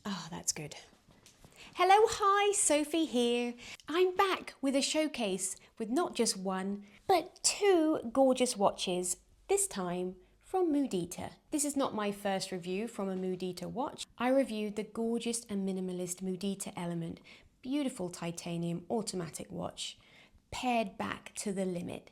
Ah, that's good. Hello, hi, Sophie here. I'm back with a showcase with not just one, but two gorgeous watches, this time from Mudita. This is not my first review from a Mudita watch. I reviewed the gorgeous and minimalist Mudita Element, beautiful titanium automatic watch, pared back to the limit.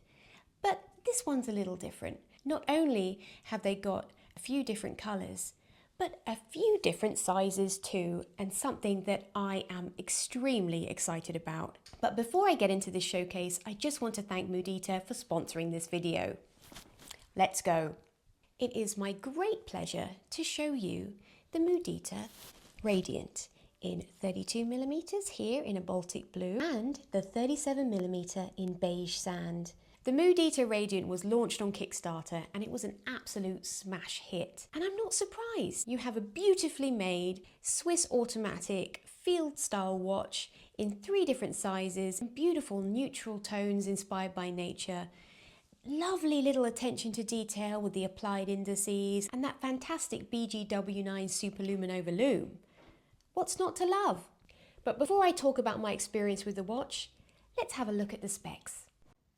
But this one's a little different. Not only have they got a few different colours, but a few different sizes too, and something that I am extremely excited about. But before I get into this showcase, I just want to thank Mudita for sponsoring this video. Let's go. It is my great pleasure to show you the Mudita Radiant in 32mm here in a Baltic blue and the 37mm in beige sand. The Mudita Radiant was launched on Kickstarter and it was an absolute smash hit. And I'm not surprised. You have a beautifully made Swiss automatic field style watch in 3 different sizes, beautiful neutral tones inspired by nature, lovely little attention to detail with the applied indices and that fantastic BGW9 Superluminova lume. What's not to love? But before I talk about my experience with the watch, let's have a look at the specs.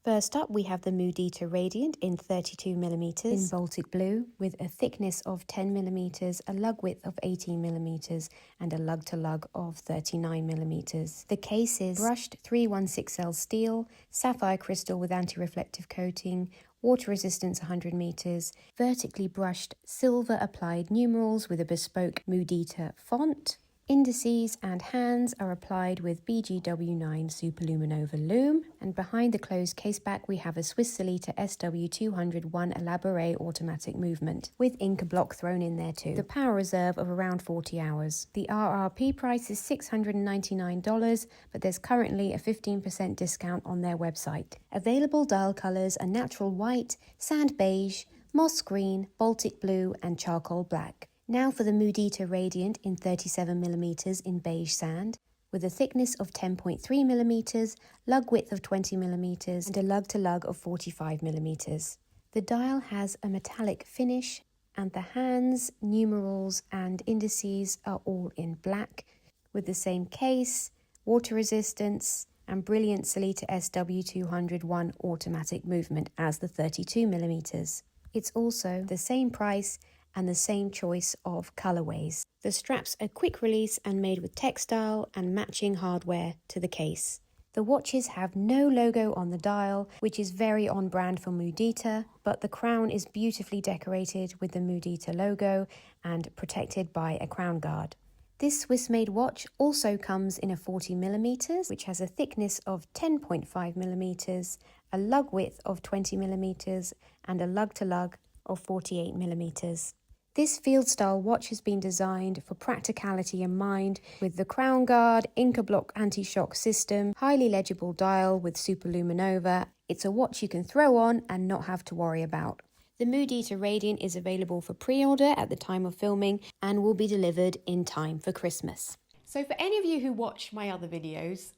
First up, we have the Mudita Radiant in 32mm in Baltic blue with a thickness of 10mm, a lug width of 18mm and a lug-to-lug of 39mm. The case is brushed 316L steel, sapphire crystal with anti-reflective coating, water resistance 100 meters, vertically brushed silver applied numerals with a bespoke Mudita font. Indices and hands are applied with BGW9 Superluminova lume, and behind the closed case back we have a Swiss Solita SW201 Elaboré automatic movement, with ink block thrown in there too. The power reserve of around 40 hours. The RRP price is $699, but there's currently a 15% discount on their website. Available dial colours are natural white, sand beige, moss green, Baltic blue and charcoal black. Now for the Mudita Radiant in 37mm in beige sand, with a thickness of 10.3mm, lug width of 20mm and a lug-to-lug of 45mm. The dial has a metallic finish and the hands, numerals and indices are all in black, with the same case, water resistance and brilliant Solita SW201 automatic movement as the 32mm. It's also the same price and the same choice of colourways. The straps are quick release and made with textile and matching hardware to the case. The watches have no logo on the dial, which is very on brand for Mudita, but the crown is beautifully decorated with the Mudita logo and protected by a crown guard. This Swiss-made watch also comes in a 40mm, which has a thickness of 10.5mm, a lug width of 20mm and a lug-to-lug of 48mm. This field-style watch has been designed for practicality in mind, with the crown guard, Inca block anti-shock system, highly legible dial with Superluminova. It's a watch you can throw on and not have to worry about. The Mudita Radiant is available for pre-order at the time of filming and will be delivered in time for Christmas. So for any of you who watch my other videos,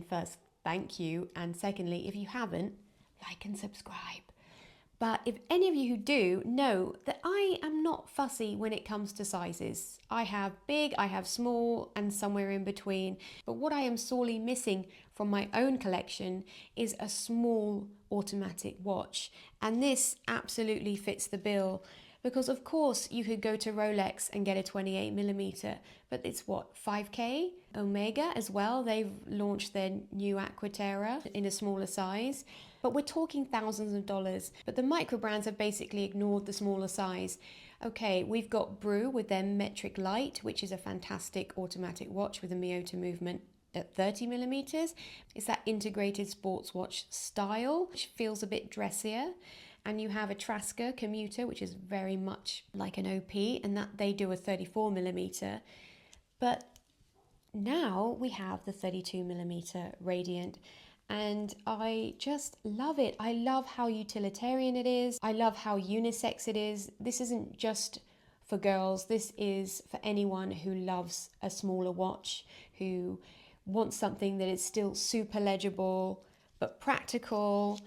first, thank you, and secondly, if you haven't, like and subscribe. But if any of you who do know that I am not fussy when it comes to sizes. I have big, I have small, and somewhere in between. But what I am sorely missing from my own collection is a small automatic watch. And this absolutely fits the bill. Because of course you could go to Rolex and get a 28mm, but it's what, 5K? Omega as well, they've launched their new Aquaterra in a smaller size. But we're talking thousands of dollars. But the microbrands have basically ignored the smaller size. Okay, we've got Brew with their Metric Light, which is a fantastic automatic watch with a Miyota movement at 30mm. It's that integrated sports watch style, which feels a bit dressier. And you have a Traska Commuter, which is very much like an OP, and that they do a 34mm. But now we have the 32mm Radiant. And I just love it. I love how utilitarian it is. I love how unisex it is. This isn't just for girls. This is for anyone who loves a smaller watch, who wants something that is still super legible, but practical,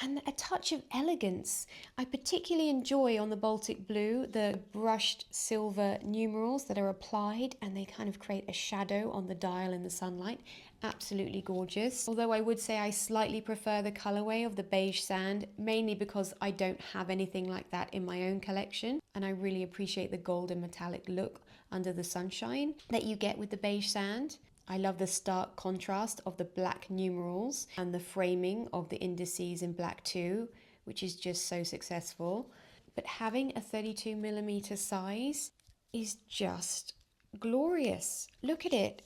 and a touch of elegance. I particularly enjoy on the Baltic blue the brushed silver numerals that are applied, and they kind of create a shadow on the dial in the sunlight. Absolutely gorgeous. Although I would say I slightly prefer the colorway of the beige sand, mainly because I don't have anything like that in my own collection, and I really appreciate the golden metallic look under the sunshine that you get with the beige sand. I love the stark contrast of the black numerals and the framing of the indices in black too, which is just so successful. But having a 32mm size is just glorious. Look at it.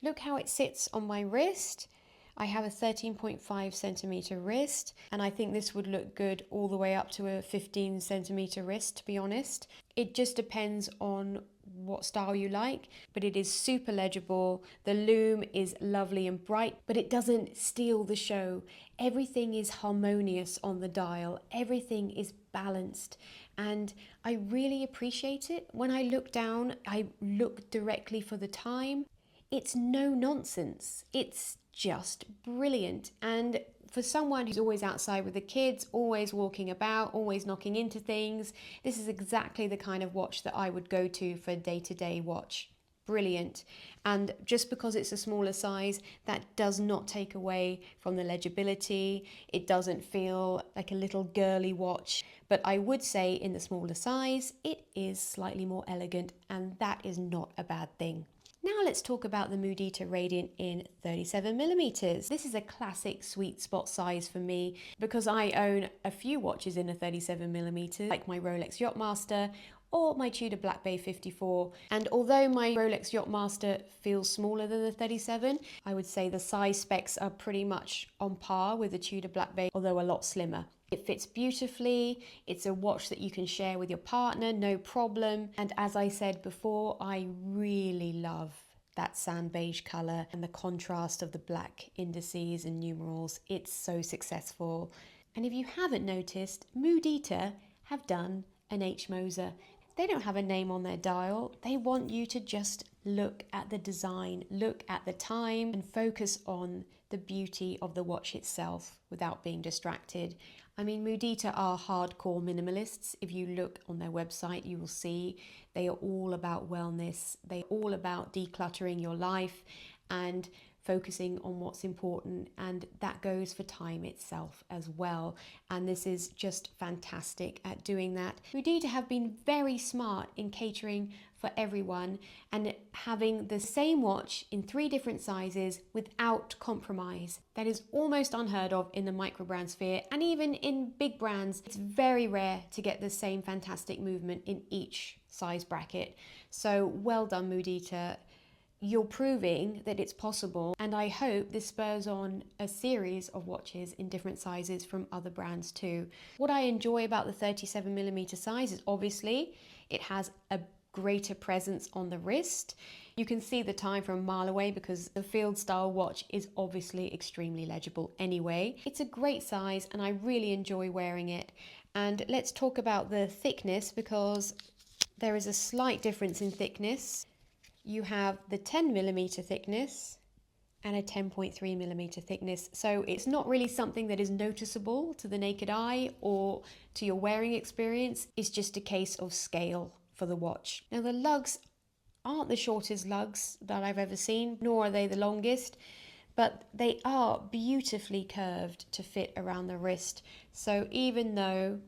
Look how it sits on my wrist. I have a 13.5cm wrist, and I think this would look good all the way up to a 15cm wrist, to be honest. It just depends on what style you like, but it is super legible. The loom is lovely and bright, but it doesn't steal the show. Everything is harmonious on the dial. Everything is balanced, and I really appreciate it. When I look down, I look directly for the time. It's no nonsense. It's just brilliant. And for someone who's always outside with the kids, always walking about, always knocking into things, this is exactly the kind of watch that I would go to for a day-to-day watch. Brilliant. And just because it's a smaller size, that does not take away from the legibility. It doesn't feel like a little girly watch. But I would say in the smaller size, it is slightly more elegant, and that is not a bad thing. Now let's talk about the Mudita Radiant in 37mm. This is a classic sweet spot size for me because I own a few watches in a 37mm, like my Rolex Yachtmaster or my Tudor Black Bay 54. And although my Rolex Yachtmaster feels smaller than the 37, I would say the size specs are pretty much on par with the Tudor Black Bay, although a lot slimmer. It fits beautifully. It's a watch that you can share with your partner, no problem. And as I said before, I really love that sand beige color and the contrast of the black indices and numerals. It's so successful. And if you haven't noticed, Mudita have done an H Moser. They don't have a name on their dial. They want you to just look at the design, look at the time, and focus on the beauty of the watch itself without being distracted. I mean, Mudita are hardcore minimalists. If you look on their website, you will see they are all about wellness. They're all about decluttering your life and focusing on what's important, and that goes for time itself as well. And this is just fantastic at doing that. Mudita have been very smart in catering for everyone and having the same watch in 3 different sizes without compromise. That is almost unheard of in the microbrand sphere, and even in big brands, it's very rare to get the same fantastic movement in each size bracket. So well done, Mudita. You're proving that it's possible, and I hope this spurs on a series of watches in different sizes from other brands too. What I enjoy about the 37mm size is obviously it has a greater presence on the wrist. You can see the time from a mile away because the field style watch is obviously extremely legible anyway. It's a great size and I really enjoy wearing it. And let's talk about the thickness, because there is a slight difference in thickness. You have the 10mm thickness and a 10.3mm thickness. So it's not really something that is noticeable to the naked eye or to your wearing experience. It's just a case of scale for the watch. Now the lugs aren't the shortest lugs that I've ever seen, nor are they the longest, but they are beautifully curved to fit around the wrist. So even though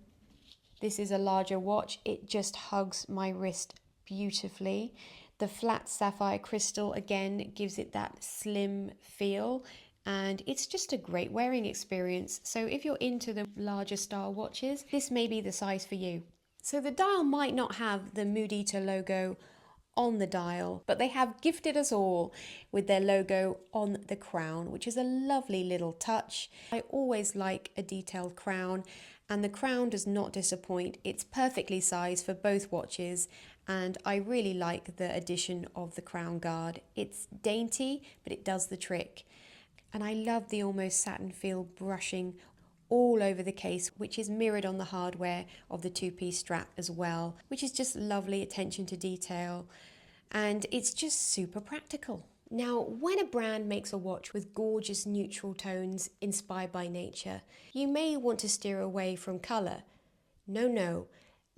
this is a larger watch, it just hugs my wrist beautifully. The flat sapphire crystal again gives it that slim feel, and it's just a great wearing experience. So if you're into the larger style watches, this may be the size for you. So the dial might not have the Mudita logo on the dial, but they have gifted us all with their logo on the crown, which is a lovely little touch. I always like a detailed crown, and the crown does not disappoint. It's perfectly sized for both watches, and I really like the addition of the crown guard. It's dainty, but it does the trick. And I love the almost satin feel brushing all over the case, which is mirrored on the hardware of the 2-piece strap as well, which is just lovely attention to detail. And it's just super practical. Now, when a brand makes a watch with gorgeous neutral tones inspired by nature, you may want to steer away from colour. No.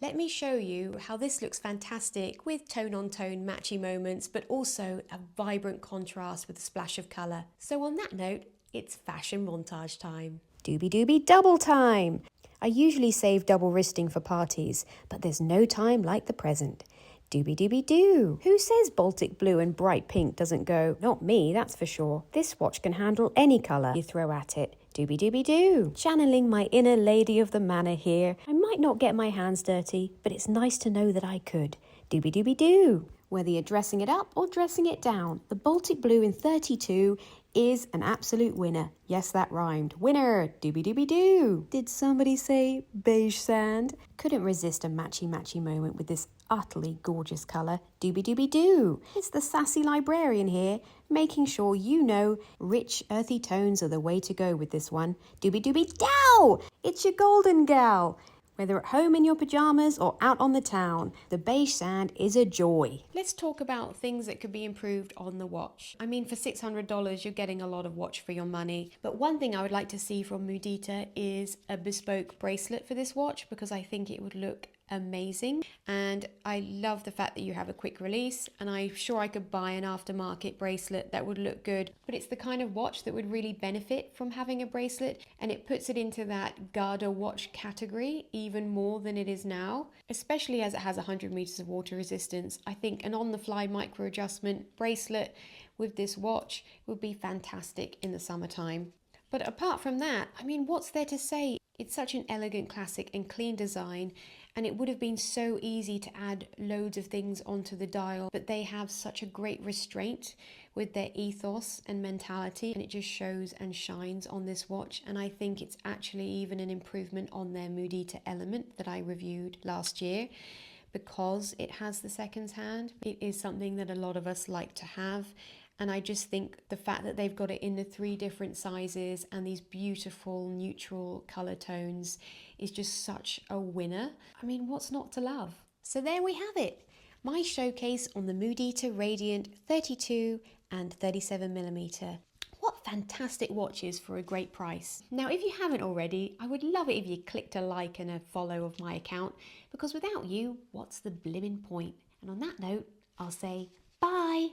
Let me show you how this looks fantastic with tone-on-tone matchy moments, but also a vibrant contrast with a splash of colour. So on that note, it's fashion montage time. Doobie double time! I usually save double wristing for parties, but there's no time like the present. Doobie doo! Who says Baltic blue and bright pink doesn't go? Not me, that's for sure. This watch can handle any colour you throw at it. Doobie doo! Channeling my inner lady of the manor here. I might not get my hands dirty, but it's nice to know that I could. Doobie doo! Whether you're dressing it up or dressing it down, the Baltic blue in 32 is an absolute winner. Yes, that rhymed. Winner! Doobie doo! Did somebody say beige sand? Couldn't resist a matchy moment with this utterly gorgeous colour. Doobie doo! It's the sassy librarian here, making sure you know rich earthy tones are the way to go with this one. Doobie dow! It's your golden gal! Whether at home in your pyjamas or out on the town, the beige sand is a joy. Let's talk about things that could be improved on the watch. I mean, for $600, you're getting a lot of watch for your money. But one thing I would like to see from Mudita is a bespoke bracelet for this watch, because I think it would look amazing. And I love the fact that you have a quick release, and I'm sure I could buy an aftermarket bracelet that would look good, but it's the kind of watch that would really benefit from having a bracelet, and it puts it into that Garda watch category even more than it is now, especially as it has 100 meters of water resistance. I think an on-the-fly micro adjustment bracelet with this watch would be fantastic in the summertime. But apart from that, I mean, what's there to say? It's such an elegant, classic and clean design, and it would have been so easy to add loads of things onto the dial, but they have such a great restraint with their ethos and mentality, and it just shows and shines on this watch. And I think it's actually even an improvement on their Mudita Element that I reviewed last year, because it has the seconds hand. It is something that a lot of us like to have. And I just think the fact that they've got it in the 3 different sizes and these beautiful neutral colour tones is just such a winner. I mean, what's not to love? So there we have it. My showcase on the Mudita Radiant 32 and 37mm. What fantastic watches for a great price. Now, if you haven't already, I would love it if you clicked a like and a follow of my account, because without you, what's the blimmin' point? And on that note, I'll say bye.